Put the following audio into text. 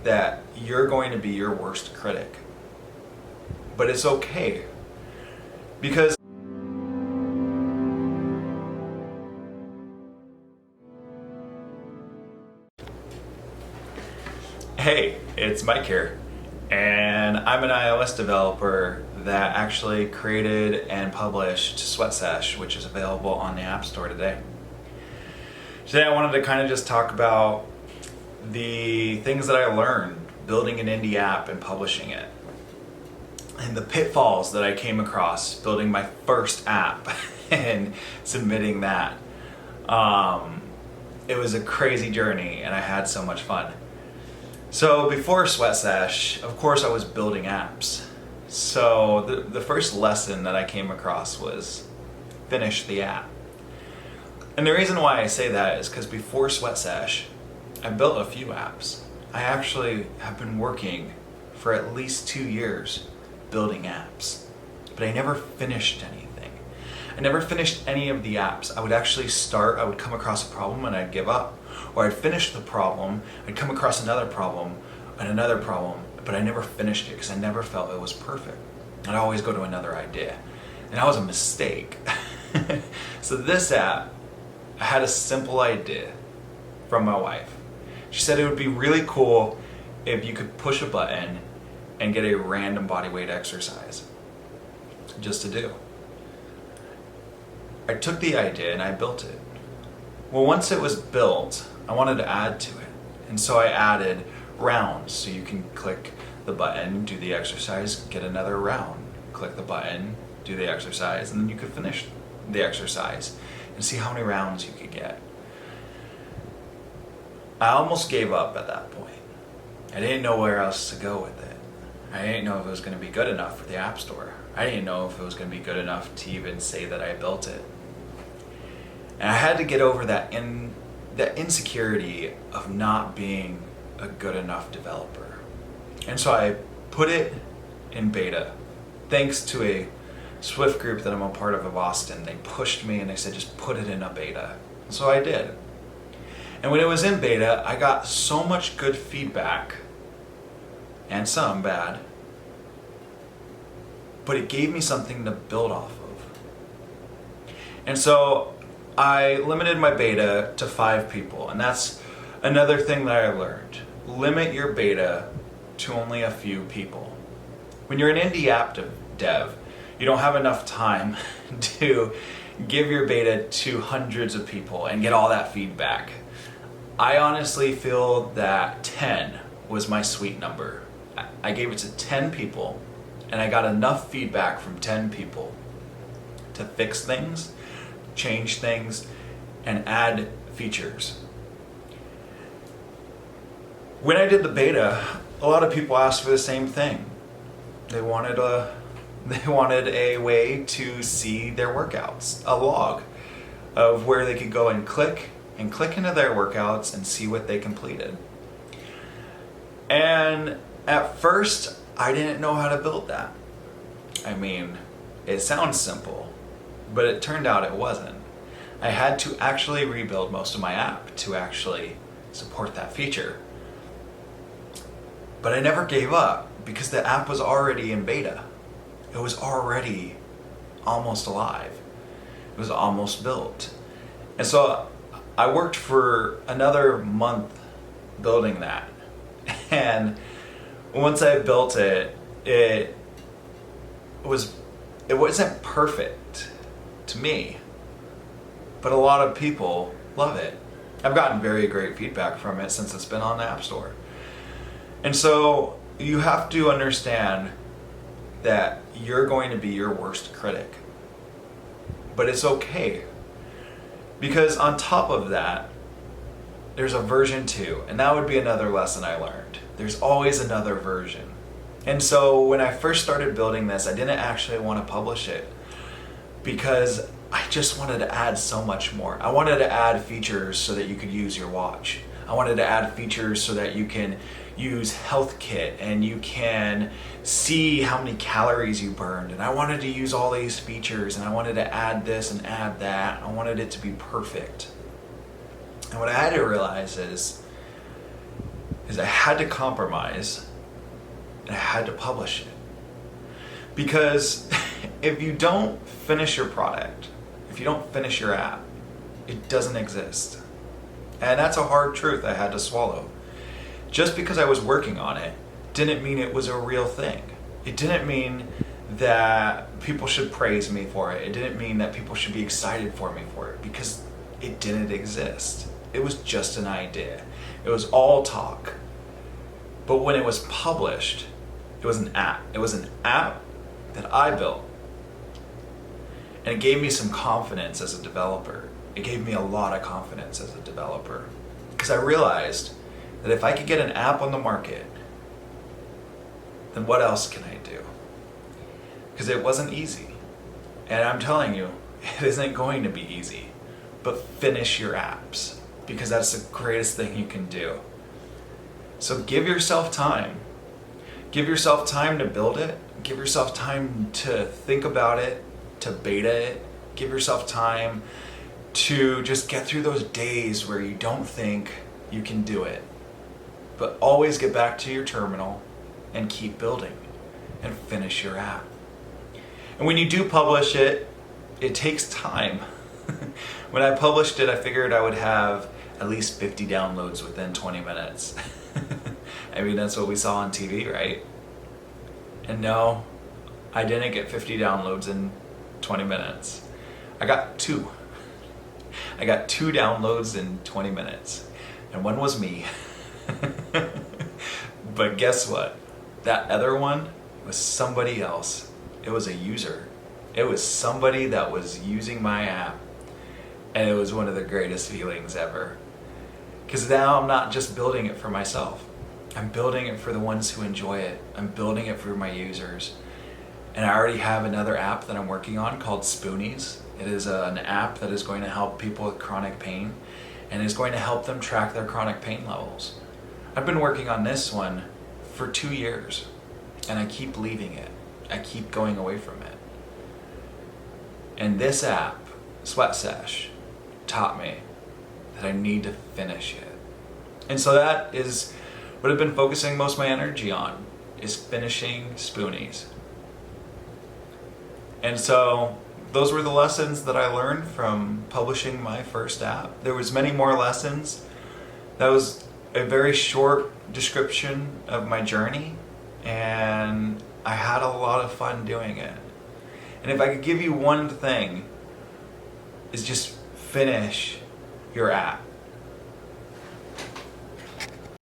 that you're going to be your worst critic. But it's okay, because hey, it's Mike here, and I'm an iOS developer that actually created and published SweatSesh, which is available on the App Store today. Today I wanted to kind of just talk about the things that I learned building an indie app and publishing it, and the pitfalls that I came across building my first app and submitting that. It was a crazy journey and I had so much fun. So before SweatSesh, of course I was building apps. So the first lesson that I came across was finish the app. And the reason why I say that is because before SweatSesh, I built a few apps. I actually have been working for at least 2 years building apps, but I never finished anything. I never finished any of the apps. I would actually start, I would come across a problem and I'd give up. Or I'd finish the problem, I'd come across another problem and another problem, but I never finished it because I never felt it was perfect. I'd always go to another idea. And that was a mistake. So this app, I had a simple idea from my wife. She said it would be really cool if you could push a button and get a random body weight exercise just to do. I took the idea and I built it. Well, once it was built, I wanted to add to it. And so I added rounds. So you can click the button, do the exercise, get another round. Click the button, do the exercise, and then you could finish the exercise and see how many rounds you could get. I almost gave up at that point. I didn't know where else to go with it. I didn't know if it was going to be good enough for the App Store. I didn't know if it was going to be good enough to even say that I built it. And I had to get over that insecurity of not being a good enough developer. And so I put it in beta. Thanks to a Swift group that I'm a part of Boston, they pushed me and they said, just put it in a beta. So I did. And when it was in beta, I got so much good feedback, and some bad, but it gave me something to build off of. And so I limited my beta to 5 people, and that's another thing that I learned. Limit your beta to only a few people. When you're an indie app dev, you don't have enough time to give your beta to hundreds of people and get all that feedback. I honestly feel that 10 was my sweet number. I gave it to 10 people, and I got enough feedback from 10 people to fix things, change things, and add features. When I did the beta, a lot of people asked for the same thing. They wanted a way to see their workouts, a log of where they could go and click into their workouts and see what they completed. And at first, I didn't know how to build that. I mean, it sounds simple, but it turned out it wasn't. I had to actually rebuild most of my app to actually support that feature. But I never gave up because the app was already in beta. It was already almost alive. It was almost built. And so I worked for another month building that. And once I built it, it wasn't perfect to me, but a lot of people love it. I've gotten very great feedback from it since it's been on the App Store. And so you have to understand that you're going to be your worst critic. But it's okay. Because on top of that, there's a version 2, and that would be another lesson I learned. There's always another version. And so when I first started building this, I didn't actually want to publish it because I just wanted to add so much more. I wanted to add features so that you could use your watch. I wanted to add features so that you can use Health Kit and you can see how many calories you burned. And I wanted to use all these features, and I wanted to add this and add that. I wanted it to be perfect. And what I had to realize is is I had to compromise and I had to publish it. Because if you don't finish your product, if you don't finish your app, it doesn't exist. And that's a hard truth I had to swallow. Just because I was working on it didn't mean it was a real thing. It didn't mean that people should praise me for it. It didn't mean that people should be excited for me for it, because it didn't exist. It was just an idea. It was all talk. But when it was published, it was an app. It was an app that I built. And it gave me some confidence as a developer. It gave me a lot of confidence as a developer. Because I realized that if I could get an app on the market, then what else can I do? Because it wasn't easy. And I'm telling you, it isn't going to be easy. But finish your apps, because that's the greatest thing you can do. So give yourself time. Give yourself time to build it. Give yourself time to think about it, to beta it. Give yourself time to just get through those days where you don't think you can do it. But always get back to your terminal and keep building and finish your app. And when you do publish it, it takes time. When I published it, I figured I would have at least 50 downloads within 20 minutes. I mean, that's what we saw on TV, right? And no, I didn't get 50 downloads in 20 minutes. I got 2. I got 2 downloads in 20 minutes. And one was me. But guess what? That other one was somebody else. It was a user. It was somebody that was using my app. And it was one of the greatest feelings ever. Because now I'm not just building it for myself. I'm building it for the ones who enjoy it. I'm building it for my users. And I already have another app that I'm working on called Spoonies. It is an app that is going to help people with chronic pain and is going to help them track their chronic pain levels. I've been working on this one for 2 years, and I keep leaving it. I keep going away from it. And this app, Sweat Sesh, taught me that I need to finish it. And so that is what I've been focusing most of my energy on, is finishing Spoonies. And so those were the lessons that I learned from publishing my first app. There was many more lessons. That was a very short description of my journey, and I had a lot of fun doing it. And if I could give you one thing, is just finish your app.